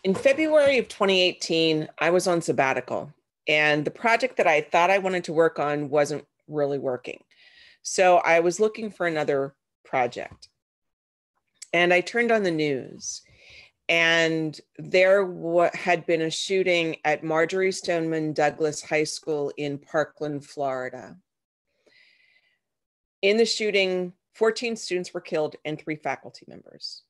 In February of 2018, I was on sabbatical, and the project that I thought I wanted to work on wasn't really working. So I was looking for another project. And I turned on the news, and there had been a shooting at Marjorie Stoneman Douglas High School in Parkland, Florida. In the shooting, 14 students were killed and 3 faculty members.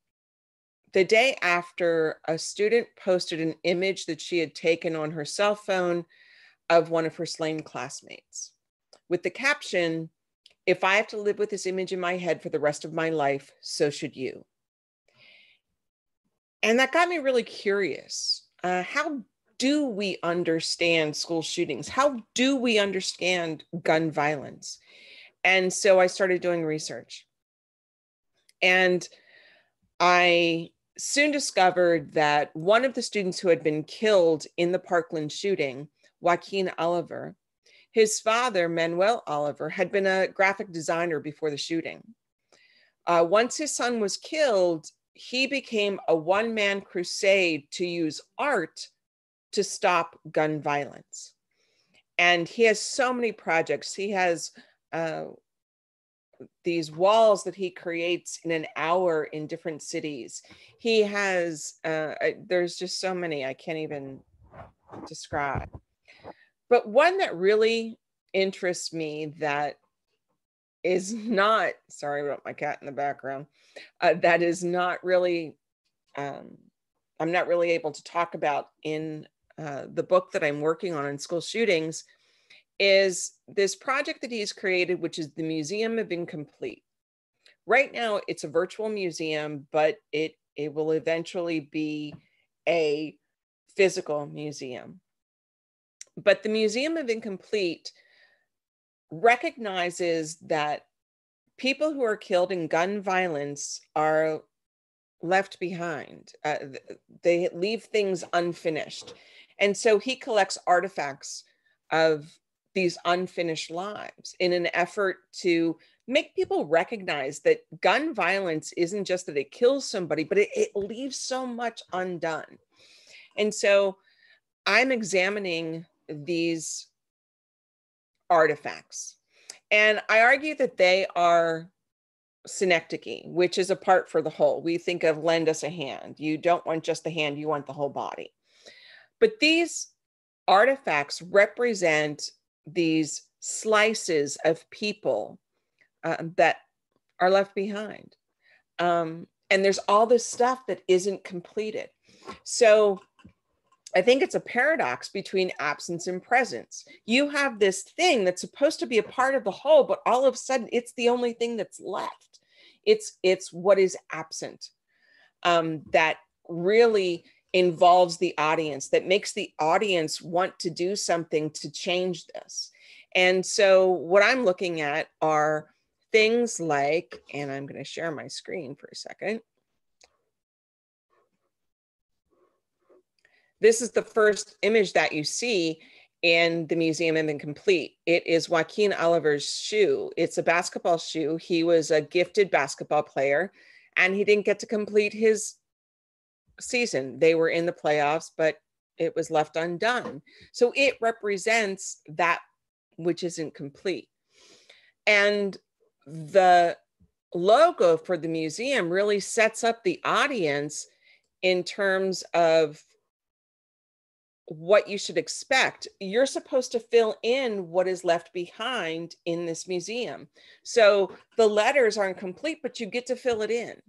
The day after, a student posted an image that she had taken on her cell phone of one of her slain classmates with the caption, "If I have to live with this image in my head for the rest of my life, so should you." And that got me really curious. How do we understand school shootings? How do we understand gun violence? And so I started doing research. And I soon discovered that one of the students who had been killed in the Parkland shooting, Joaquin Oliver, his father, Manuel Oliver, had been a graphic designer before the shooting. Once his son was killed, he became a one-man crusade to use art to stop gun violence. And he has so many projects. He has these walls that he creates in an hour in different cities. He has, there's just so many I can't even describe. But one that really interests me that is not, sorry about my cat in the background, that is not really, I'm not really able to talk about in the book that I'm working on in school shootings, is this project that he's created, which is the Museum of Incomplete. Right now, it's a virtual museum, but it will eventually be a physical museum. But the Museum of Incomplete recognizes that people who are killed in gun violence are left behind. They leave things unfinished. And so he collects artifacts of these unfinished lives in an effort to make people recognize that gun violence isn't just that it kills somebody, but it leaves so much undone. And so I'm examining these artifacts, and I argue that they are Synecdoche, which is a part for the whole. We think of lend us a hand. You don't want just the hand, you want the whole body. But these artifacts represent these slices of people that are left behind. And there's all this stuff that isn't completed. So I think it's a paradox between absence and presence. You have this thing that's supposed to be a part of the whole, but all of a sudden it's the only thing that's left. It's what is absent that really involves the audience, that makes the audience want to do something to change this. And so what I'm looking at are things like, and I'm going to share my screen for a second. This is the first image that you see in the Museum of Incomplete. It is Joaquin Oliver's shoe. It's a basketball shoe. He was a gifted basketball player, and he didn't get to complete his season. They were in the playoffs, but it was left undone. So it represents that which isn't complete. And the logo for the museum really sets up the audience in terms of what you should expect. You're supposed to fill in what is left behind in this museum. So the letters aren't complete, but you get to fill it in.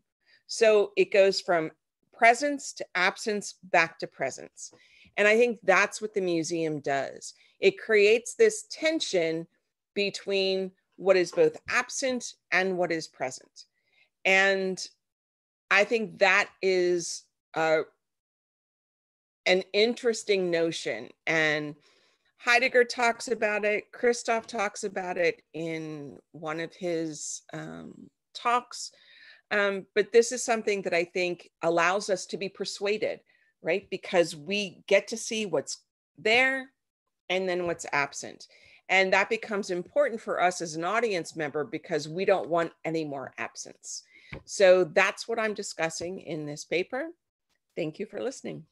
So it goes from presence to absence back to presence. And I think that's what the museum does. It creates this tension between what is both absent and what is present. And I think that is an interesting notion. And Heidegger talks about it. Christoph talks about it in one of his talks. But this is something that I think allows us to be persuaded, right? Because we get to see what's there and then what's absent. And that becomes important for us as an audience member because we don't want any more absence. So that's what I'm discussing in this paper. Thank you for listening.